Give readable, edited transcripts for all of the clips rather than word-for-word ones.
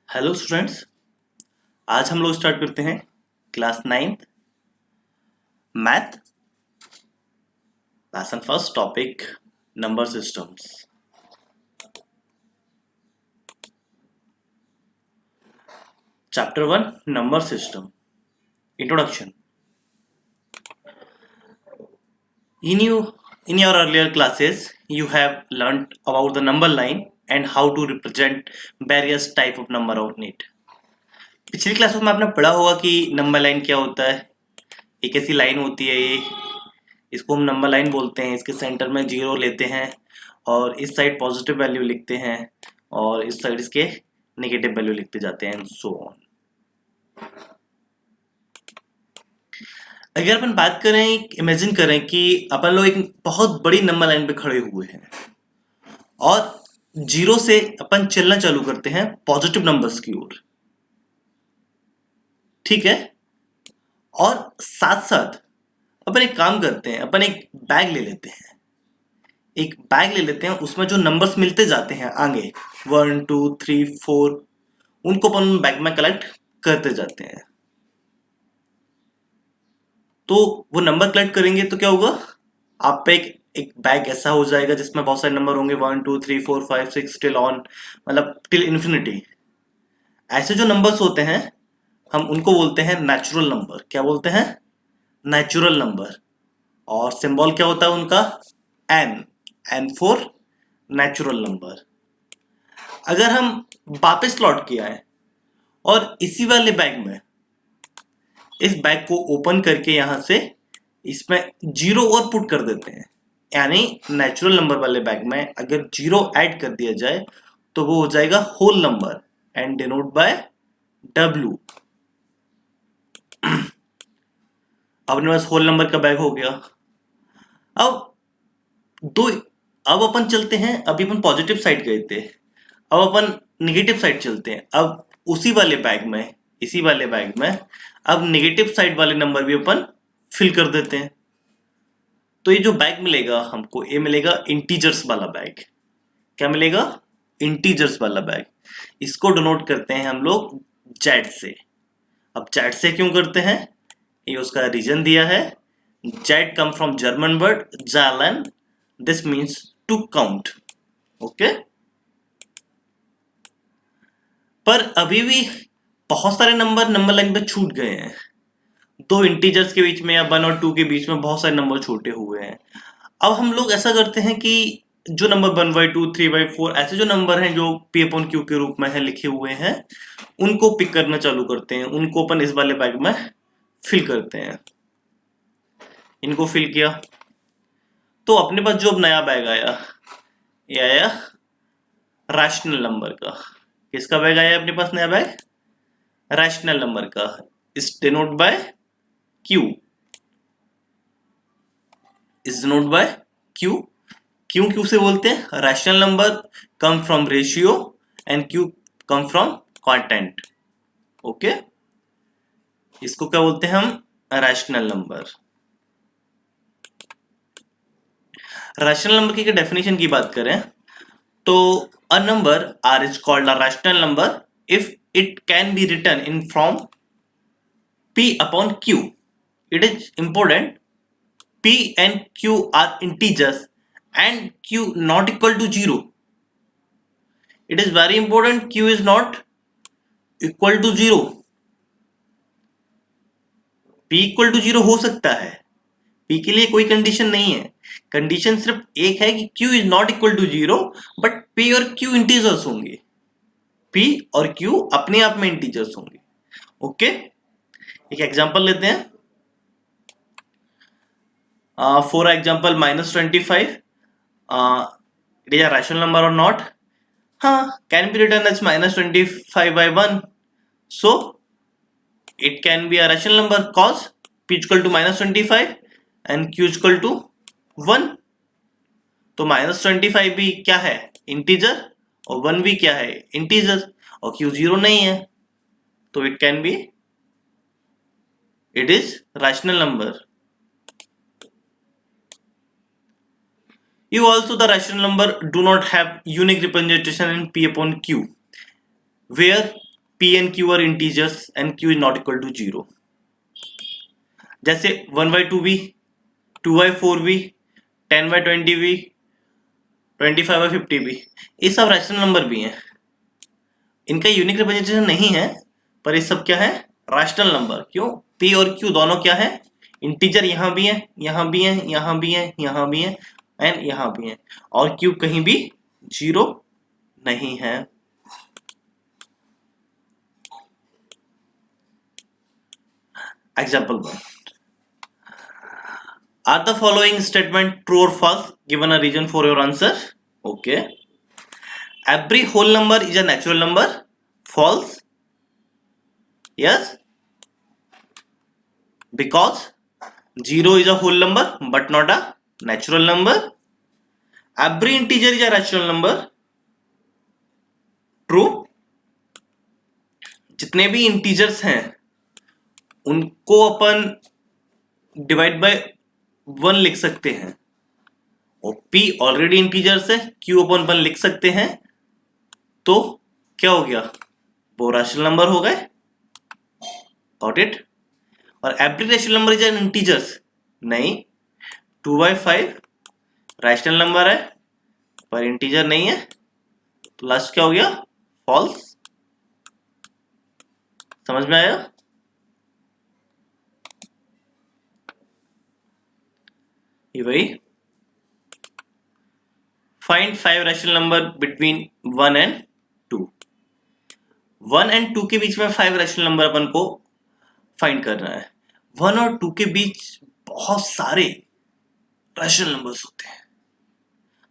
Hello students. आज हम लोग स्टार्ट करते हैं class 9th math lesson first topic number systems. Chapter 1 number system introduction. In your earlier classes you have learned about the number line and how to represent various type of number on it। पिछली क्लासों में आपने पढ़ा होगा कि number line क्या होता है। एक ऐसी लाइन होती है, ये इसको हम नंबर लाइन बोलते हैं। इसके सेंटर में 0 लेते हैं और इस साइड पॉजिटिव वैल्यू लिखते हैं और इस साइड इसके नेगेटिव वैल्यू लिखते जाते हैं, सो ऑन। अगर अपन बात करें, इमेजिन करें कि अपन लोग एक बहुत बड़ी नंबर लाइन पे खड़े हुए हैं और 0 से अपन चलना चालू करते हैं पॉजिटिव नंबर्स की ओर, ठीक है। और साथ साथ अपन एक काम करते हैं, अपन एक बैग ले लेते हैं, उसमें जो नंबर्स मिलते जाते हैं आगे 1 2 3 4, उनको अपन बैग में कलेक्ट करते जाते हैं। तो वो नंबर कलेक्ट करेंगे तो क्या होगा, आप पे एक बैग ऐसा हो जाएगा जिसमें बहुत सारे नंबर होंगे 1 2 3 4 5 6 टिल ऑन, मतलब टिल इन्फिनिटी। ऐसे जो नंबर्स होते हैं हम उनको बोलते हैं नेचुरल नंबर। क्या बोलते हैं? Natural number. और सिंबल क्या होता है उनका? N for natural number. अगर हम वापस लौट के आए और इसी वाले बैग में इस बैग को ओपन करके यहां से इसमें 0 और पुट कर देते हैं, यानी नेचुरल नंबर वाले बैग में अगर 0 ऐड कर दिया जाए तो वो हो जाएगा whole number and denote by W। अपने पास होल नंबर का बैग हो गया। अब अपन चलते हैं, अभी अपन पॉजिटिव साइड गए थे, अब अपन नेगेटिव साइड चलते हैं। अब इसी वाले बैग में अब नेगेटिव साइड वाले नंबर भी अपन फिल कर देते हैं। तो ये जो बैग मिलेगा हमको, ये मिलेगा इंटीजर्स वाला बैग। क्या मिलेगा? इंटीजर्स वाला बैग। इसको डिनोट करते हैं हम लोग जेड से। अब जेड से क्यों करते हैं, ये उसका रीजन दिया है। Z come from German word जालन, this means to count. Okay, पर अभी भी बहुत सारे नंबर लाइन पे छूट गए हैं। दो इंटीजर्स के बीच में या 1 और 2 के बीच में बहुत सारे नंबर छूटे हुए हैं। अब हम लोग ऐसा करते हैं कि जो नंबर 1/2 3/4 ऐसे जो नंबर हैं जो P/Q के रूप में है लिखे हुए हैं, उनको पिक करना चालू करते हैं। उनको अपन इस वाले बैग में फिल करते हैं। इनको फिल किया तो अपने पास जो अब नया बैग आया, ये आया रैशनल नंबर का। किसका बैग आया अपने पास नया बैग? रैशनल नंबर का। इस denote by Q, is denote by Q। क्यों से बोलते हैं? Rational number come from ratio and Q come from quotient. Okay, इसको क्या बोलते हैं हम? Rational number. रैशनल नंबर की डेफिनेशन की बात करें तो a number r is called a rational number if it can be written in form P/Q. It is important P and Q are integers and Q not equal to 0. It is very important Q is not equal to 0. P equal to 0 हो सकता है, P के लिए कोई condition नहीं है। Condition सिर्फ एक है कि Q is not equal to 0, but P और Q इंटीजर्स होंगे। P और Q अपने आप में इंटीजर्स होंगे। ओके, एक एग्जांपल लेते हैं। For example -25, it is a rational number or not? Can be written as -25/1. So it can be a rational number cos P equal to -25 and Q equal to 1। तो -25 भी क्या है? Integer. और 1 भी क्या है? इंटीजर। और Q 0 नहीं है, तो it can be, it is rational number. You also the rational number do not have unique representation in P/Q, where P and Q are integers and Q is not equal to 0. जैसे 1/2v, 2/4v, 10/20v, 25/50v, ये सब rational number भी हैं। इनका unique representation नहीं है, पर ये सब क्या है, रैशनल नंबर। क्यों? P और Q दोनों क्या है, इंटीजर। यहाँ भी है, यहाँ भी है, यहाँ भी है, यहाँ भी है एंड यहाँ भी है, और Q कहीं भी 0 नहीं है। Example 1. Are the following statement true or false? Given a reason for your answer. Okay. Every whole number is a natural number. False. Yes. Because 0 is a whole number but not a natural number. Every integer is a rational number. True. जितने भी integers हैं उनको अपन divide by 1 लिख सकते हैं, और P already integers है, Q अपन 1 लिख सकते हैं, तो क्या हो गया, वो रैशनल नंबर हो गए। Got it? और every rational number is an integers, नहीं, 2/5 रैशनल नंबर है पर इंटीजर नहीं है, तो लास्ट क्या हो गया, फॉल्स। समझ में आया? ये वही find 5 rational number between 1 and 2। 1 and 2 के बीच में 5 रैशनल नंबर अपन को फाइंड करना है। 1 और 2 के बीच बहुत सारे रैशनल नंबर्स होते हैं,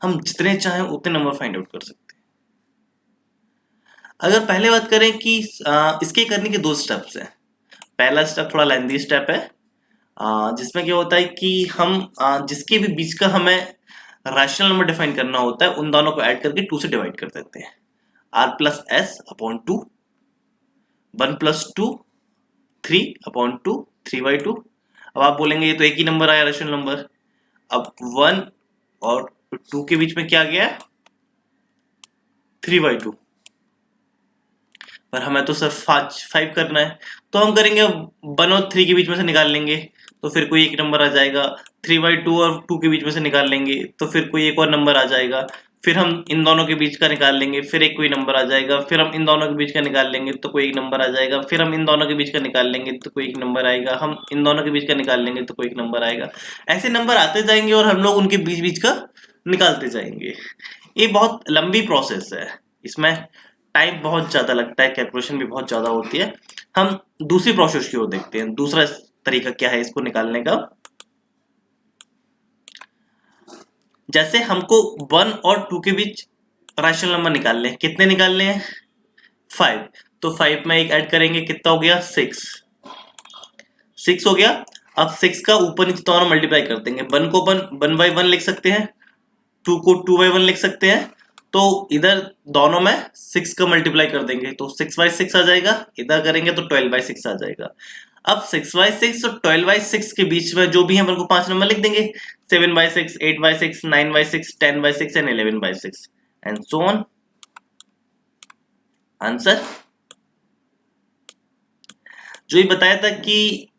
हम जितने चाहें उतने नंबर फाइंड आउट कर सकते हैं। अगर पहले बात करें कि इसके करने के 2 स्टेप्स हैं। पहला स्टेप थोड़ा लेंथी स्टेप है, जिसमें क्या होता है कि हम जिसके भी बीच का हमें रैशनल नंबर डिफाइन करना होता है, उन दोनों को ऐड करके 2 से डिवाइड कर देते हैं। r+s/2, 1 + 2, 3/2, 3/2। अब आप बोलेंगे ये तो एक ही नंबर आया रैशनल नंबर। अब 1 और 2 के बीच में क्या गया, 3/2, पर हमें तो सिर्फ 5 करना है, तो हम करेंगे 1 और 3 के बीच में से निकाल लेंगे, तो फिर कोई एक नंबर आ जाएगा। 3/2 और 2 के बीच में से निकाल लेंगे, तो फिर कोई एक और नंबर आ जाएगा। फिर हम इन दोनों के बीच का निकाल लेंगे, फिर एक कोई नंबर आ जाएगा। फिर हम इन दोनों के बीच का निकाल लेंगे, तो कोई एक नंबर आ जाएगा। फिर हम इन दोनों के बीच का निकाल लेंगे, तो कोई एक नंबर आएगा। हम इन दोनों के बीच का निकाल लेंगे, तो कोई एक नंबर आएगा। ऐसे नंबर आते जाएंगे और हम लोग उनके बीच बीच का निकालते जाएंगे। ये बहुत लंबी प्रोसेस है, इसमें टाइम बहुत ज्यादा लगता है, कैलकुलेशन भी बहुत ज्यादा होती है। हम दूसरी प्रोसेस की ओर देखते हैं। दूसरा तरीका क्या है इसको निकालने का। जैसे हमको 1 और 2 के बीच रैशनल नंबर निकालने हैं, कितने निकालने हैं, 5। तो 5 में एक ऐड करेंगे, कितना हो गया, 6 हो गया। अब 6 का ऊपर नीचे दोनों मल्टीप्लाई कर देंगे। 1 को 1/1 लिख सकते हैं, 2 को 2/1 लिख सकते हैं, तो इधर दोनों में 6 का मल्टीप्लाई कर देंगे, तो 6/6 आ जाएगा। इधर करेंगे तो 12/6 आ जाएगा। अब 6/6 और 12/6 के बीच में जो भी है अपन को 5 नंबर लिख देंगे, 7/6, 8/6, 9/6, 10/6 and 11/6 and so on. Answer जो ये बताया था कि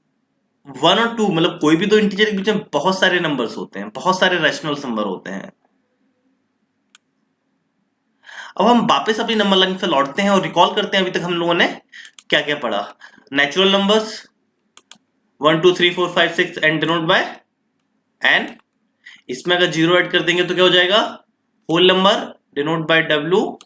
1 और 2 मतलब कोई भी दो इंटीजर के बीच में बहुत सारे नंबर्स होते हैं, बहुत सारे रैशनल नंबर होते हैं। अब हम वापस अपनी नंबर लाइन पे लौटते हैं और रिकॉल करते हैं अभी तक हम लोगों ने क्या क्या पढ़ा। Natural numbers 1 2 3 4 5 6 and denote by N. इसमें अगर 0 ऐड कर देंगे तो क्या हो जाएगा, whole number denote by W.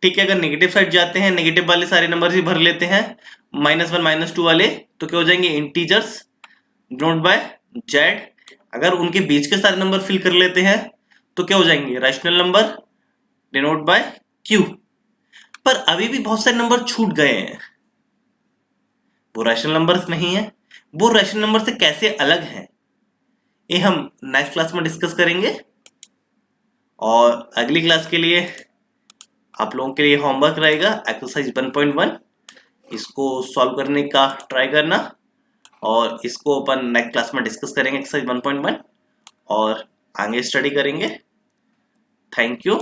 ठीक है, अगर नेगेटिव साइड जाते हैं, नेगेटिव वाले सारे नंबर ही भर लेते हैं, -1 -2 वाले, तो क्या हो जाएंगे, इंटीजर्स डिनोट बाय जेड। अगर उनके बीच के सारे नंबर फिल कर लेते हैं तो क्या हो जाएंगे, rational number denote by Q. पर अभी भी बहुत सारे नंबर छूट गए हैं, वो रैशनल नंबर्स नहीं है। वो रैशनल नंबर से कैसे अलग हैं, ये हम नेक्स्ट क्लास में डिस्कस करेंगे। और अगली क्लास के लिए आप लोगों के लिए होमवर्क रहेगा एक्सरसाइज 1.1, इसको सॉल्व करने का ट्राई करना, और इसको अपन नेक्स्ट क्लास में डिस्कस करेंगे एक्सरसाइज 1.1 और आगे स्टडी करेंगे। Thank you.